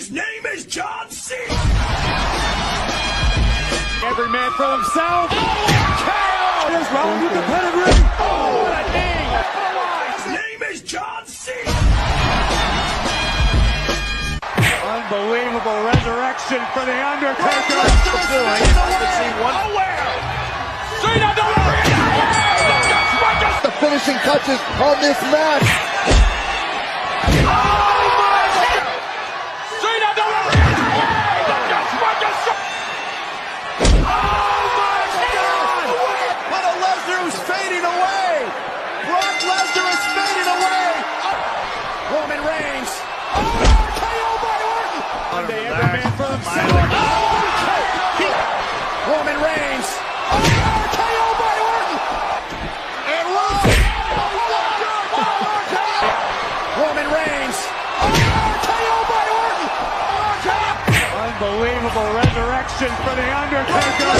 His name is John Cena. Every man for himself. KO! Is Rollins with the pedigree. Oh, what a knee! His name is John Cena. Unbelievable resurrection for the Undertaker. Cena The finishing touches on this match. Fading away. Brock Lesnar is fading away. Roman Reigns. KO by Orton. Monday, every man for himself. Roman Reigns. KO by Orton. And Roman Reigns. KO by Orton. Unbelievable resurrection for the Undertaker.